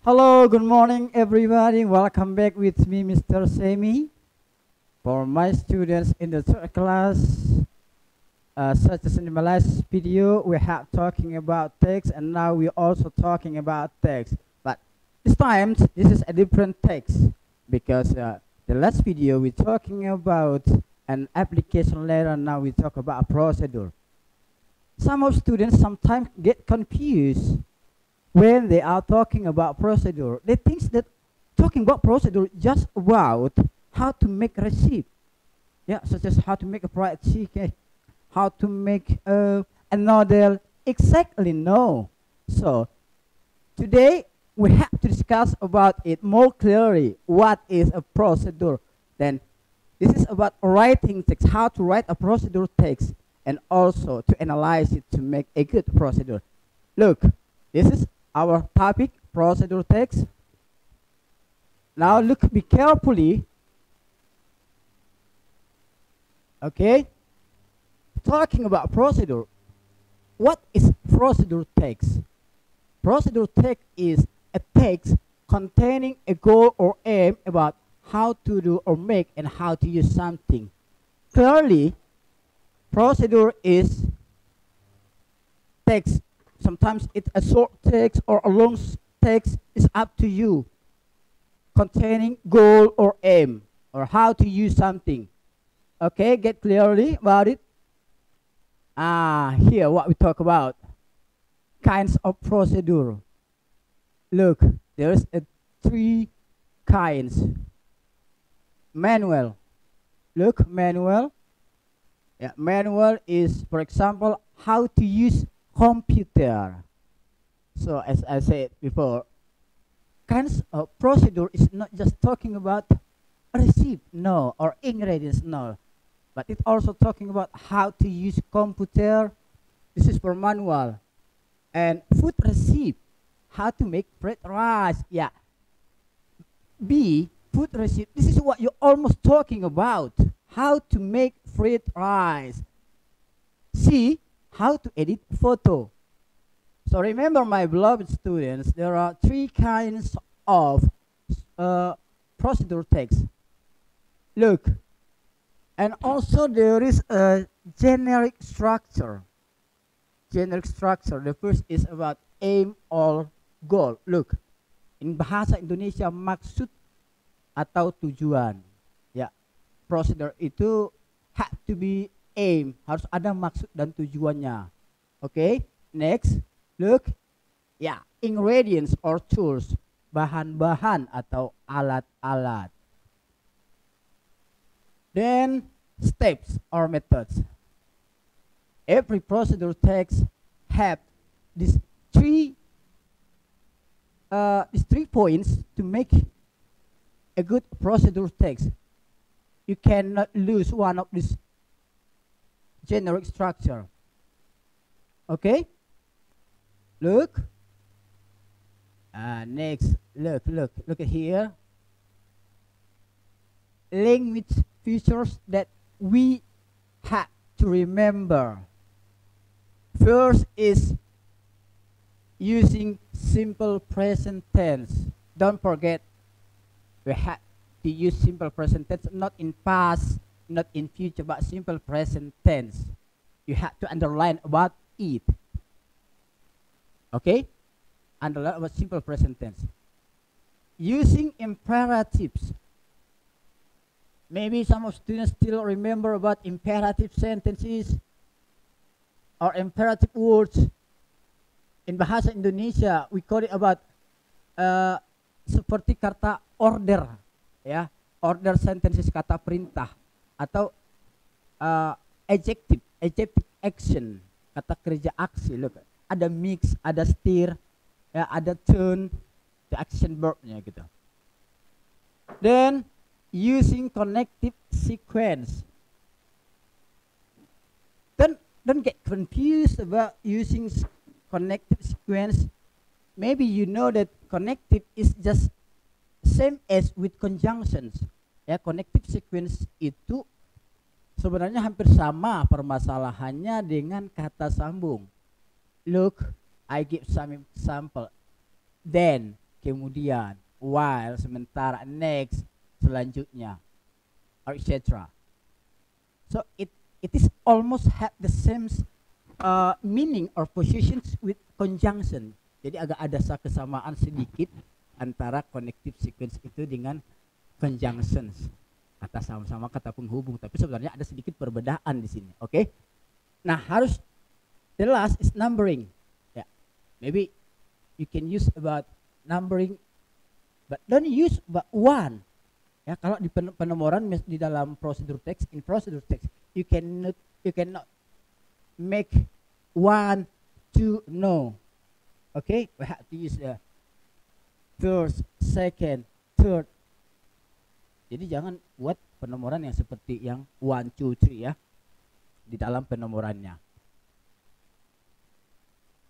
Hello, good morning, everybody. Welcome back with me, Mr. Semi. For my students in the third class, such as in the last video, we have talking about text, and now we're also talking about text. But this time, this is a different text because the last video we're talking about an application layer, and now we talk about a procedure. Some of students sometimes get confused when they are talking about procedure. They think that talking about procedure just about how to make a receipt, such as how to make a fried chicken, how to make a noodle. Exactly, no. So today we have to discuss about it more clearly. What is a procedure? Then this is about writing text, how to write a procedure text, and also to analyze it to make a good procedure. Look, this is our topic, procedure text. Now look, be carefully. Okay, talking about procedure. What is procedure text? Procedure text is a text containing a goal or aim about how to do or make and how to use something. Clearly, procedure is text. Sometimes it's a short text or a long text. Is up to you. Containing goal or aim or how to use something. Okay, get clearly about it. Here what we talk about. Kinds of procedure. Look, there's three kinds. Manual. Look, manual. Yeah, manual is, for example, how to use computer. So as I said before, kinds of procedure is not just talking about a receipt, no, or ingredients, no, but it's also talking about how to use computer. This is for manual. And food receipt, how to make fried rice. Yeah. B, food receipt. This is what you're almost talking about. How to make fried rice. C, how to edit photo. So remember, my beloved students, there are three kinds of procedure text. Look, and also there is a generic structure. Generic structure. The first is about aim or goal. Look, in bahasa Indonesia maksud atau tujuan. Ya, procedure itu have to be aim, harus ada maksud dan tujuannya. Okay, next, look, ingredients or tools, bahan-bahan atau alat-alat. Then steps or methods. Every procedure text have these three points to make a good procedure text. You cannot lose one of these generic structure. Okay, look, next, look at here. Language features that we have to remember. First is using simple present tense. Don't forget, we have to use simple present tense, not in past, not in future, but simple present tense. You have to underline about it. Okay, underline about simple present tense. Using imperatives. Maybe some of students still remember about imperative sentences or imperative words. In bahasa Indonesia, we call it about seperti kata order, ya, order sentences, kata perintah, atau adjective action, kata kerja aksi. Look, ada mix, ada steer, ya, ada turn, the action verbnya gitu. Then using connective sequence. Don't get confused about using connective sequence. Maybe you know that connective is just same as with conjunctions. Ya, connective sequence itu sebenarnya hampir sama permasalahannya dengan kata sambung. Look, I give some example. Then kemudian, while sementara, next selanjutnya, or etc. So it is almost have the same meaning or positions with conjunction. Jadi agak ada kesamaan sedikit antara connective sequence itu dengan conjunctions. Kata sama-sama kata penghubung, tapi sebenarnya ada sedikit perbedaan di sini. Oke. Nah, harus the last is numbering. Ya. Maybe you can use about numbering but don't use but one. Ya, kalau di penomoran di dalam prosedur text, in prosedur text you cannot make one, two, no. Okay, we have to use the first, second, third. Jadi jangan buat penomoran yang seperti yang 1, 2, 3 ya di dalam penomorannya.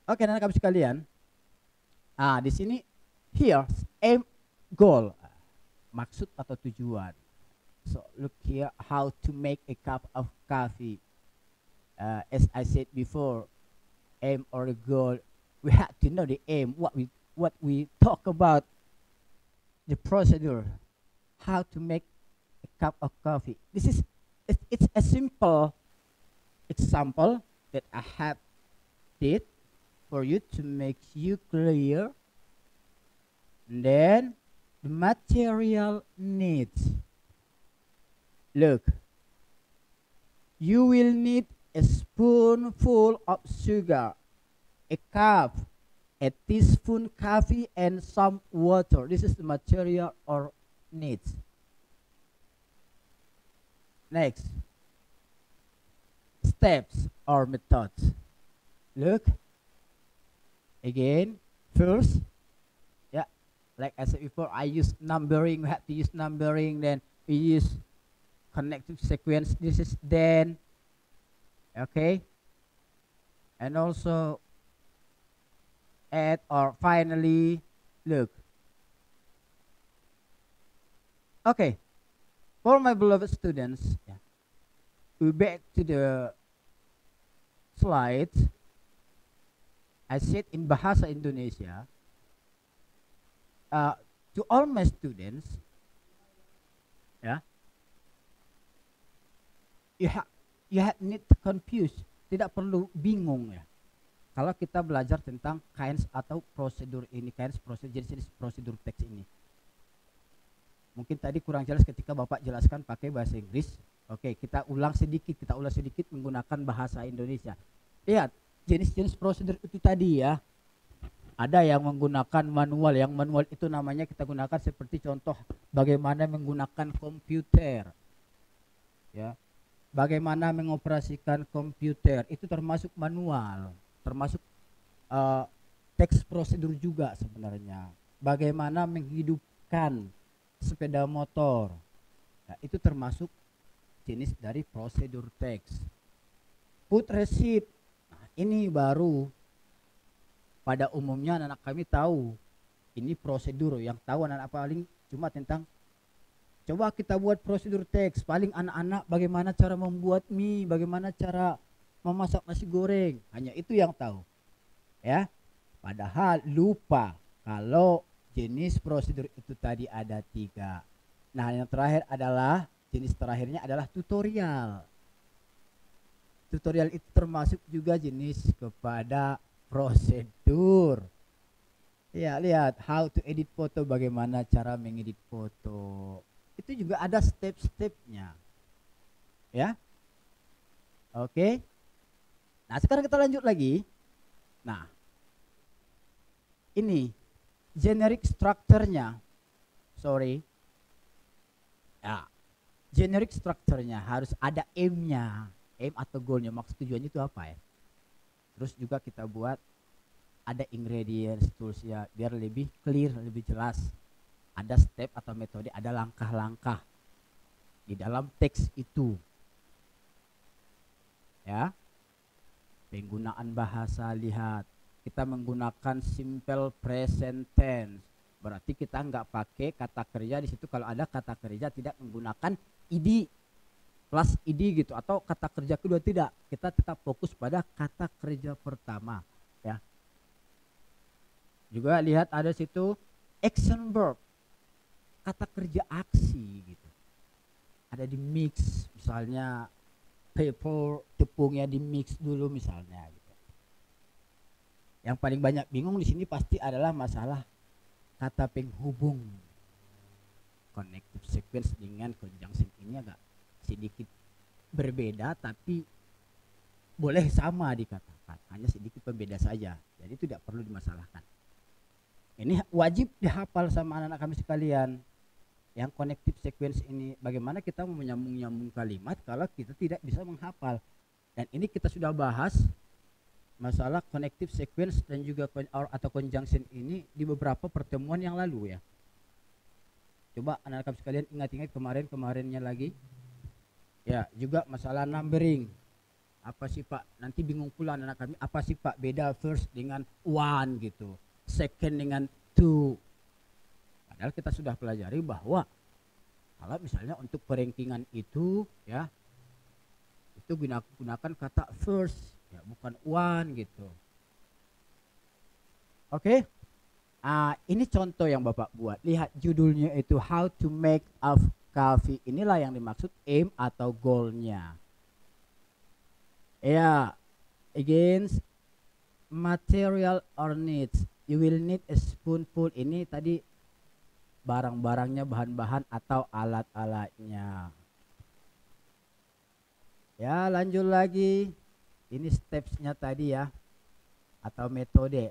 Oke, anak-anak sekalian. Di sini here aim, goal, maksud atau tujuan. So look here how to make a cup of coffee. As I said before, aim or the goal, we have to know the aim, what we talk about, the procedure, how to make a cup of coffee. It's a simple example that I have did for you to make you clear. And then the material needs. Look, you will need a spoonful of sugar, a cup, a teaspoon coffee, and some water. This is the material or needs. Next, steps or methods. Look, again, first, yeah, like I said before, I use numbering. We have to use numbering. Then we use connective sequence. This is then, okay, and also at or finally. Look, okay, for my beloved students, yeah, we back to the slide. I said in Bahasa Indonesia, to all my students, yeah, you have need to confuse, tidak perlu bingung ya. Kalau kita belajar tentang kinds atau prosedur ini, kinds prosedur, jenis prosedur teks ini. Mungkin tadi kurang jelas ketika Bapak jelaskan pakai bahasa Inggris. Oke, kita ulang sedikit menggunakan bahasa Indonesia. Lihat, jenis-jenis prosedur itu tadi ya. Ada yang menggunakan manual, yang manual itu namanya kita gunakan seperti contoh bagaimana menggunakan komputer. Ya. Bagaimana mengoperasikan komputer, itu termasuk manual, termasuk teks prosedur juga sebenarnya. Bagaimana menghidupkan sepeda motor, nah, itu termasuk jenis dari prosedur teks. Put receipt, nah, ini baru. Pada umumnya anak kami tahu ini prosedur, yang tahu anak-anak paling cuma tentang coba kita buat prosedur teks, paling anak-anak bagaimana cara membuat mie, bagaimana cara memasak nasi goreng, hanya itu yang tahu ya. Padahal lupa kalau jenis prosedur itu tadi ada 3. Nah, yang terakhir adalah jenis terakhirnya adalah tutorial. Tutorial itu termasuk juga jenis kepada prosedur. Ya, lihat how to edit foto, bagaimana cara mengedit foto. Itu juga ada step-stepnya. Ya. Oke. Nah, sekarang kita lanjut lagi. Nah, ini generic structure-nya. Sorry. Ya. Generic structure-nya harus ada aim-nya. Aim atau goal-nya, maksud tujuannya itu apa ya? Terus juga kita buat ada ingredients, tools ya, biar lebih clear, lebih jelas. Ada step atau metode, ada langkah-langkah di dalam teks itu. Ya. Penggunaan bahasa, lihat. Kita menggunakan simple present tense. Berarti kita nggak pakai kata kerja di situ. Kalau ada kata kerja tidak menggunakan id plus id gitu, atau kata kerja kedua, tidak. Kita tetap fokus pada kata kerja pertama, ya. Juga lihat ada situ action verb, kata kerja aksi gitu. Ada di mix, misalnya paper, tepungnya di mix dulu misalnya gitu. Yang paling banyak bingung di sini pasti adalah masalah kata penghubung. Connective sequence dengan conjunction ini agak sedikit berbeda, tapi boleh sama dikatakan, hanya sedikit pembeda saja, jadi tidak perlu dimasalahkan. Ini wajib dihafal sama anak-anak kami sekalian. Yang connective sequence ini, bagaimana kita mau menyambung-nyambung kalimat kalau kita tidak bisa menghafal. Dan ini kita sudah bahas masalah connective sequence dan juga atau conjunction ini di beberapa pertemuan yang lalu ya. Coba anak-anak kami sekalian ingat-ingat kemarinnya lagi. Ya, juga masalah numbering. Apa sih Pak? Nanti bingung pula anak kami, apa sih Pak beda first dengan one gitu, second dengan two. Padahal kita sudah pelajari bahwa kalau misalnya untuk perankingan itu ya, itu gunakan kata first ya, bukan one gitu. Oke. Ini contoh yang Bapak buat. Lihat judulnya itu How to Make a Coffee. Inilah yang dimaksud aim atau goalnya. Ya, against material or needs. You will need a spoonful. Ini tadi barang-barangnya, bahan-bahan atau alat-alatnya. Ya, lanjut lagi. Ini stepsnya tadi ya, atau metode.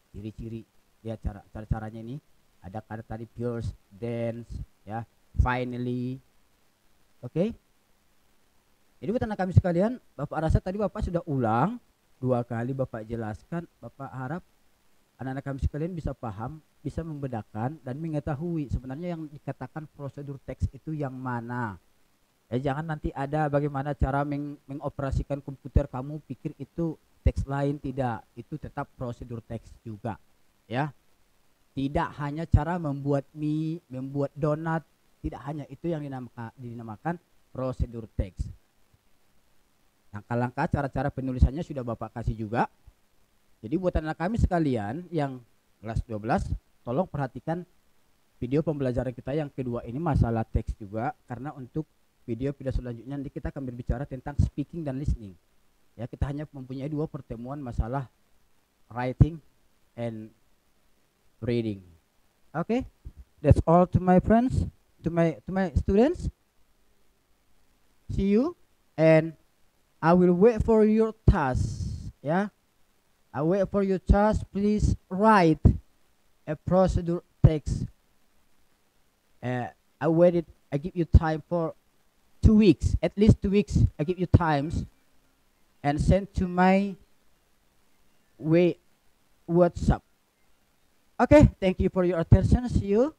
Ciri-ciri ya, cara-caranya ini ada kata tadi pure, dense ya, finally. Oke. Jadi buat anak kami sekalian, Bapak rasa tadi Bapak sudah ulang 2 kali, Bapak jelaskan. Bapak harap anak-anak kami sekalian bisa paham, bisa membedakan dan mengetahui sebenarnya yang dikatakan prosedur teks itu yang mana. Ya, jangan nanti ada bagaimana cara mengoperasikan komputer, kamu pikir itu teks lain, tidak, itu tetap prosedur teks juga ya. Tidak hanya cara membuat mie, membuat donat, tidak hanya itu yang dinamakan prosedur teks. Langkah-langkah cara-cara penulisannya sudah Bapak kasih juga. Jadi buat anak kami sekalian yang kelas 12, tolong perhatikan video pembelajaran kita yang kedua ini masalah teks juga, karena untuk video selanjutnya nanti kita akan berbicara tentang speaking dan listening. Ya, kita hanya mempunyai 2 pertemuan masalah writing and reading. Okay, that's all to my friends, to my students. See you, and I will wait for your task. Yeah, I wait for your task. Please write a procedure text. I waited. I give you time for 2 weeks, at least 2 weeks. I give you times. And send to my WhatsApp. Okay, thank you for your attention. See you.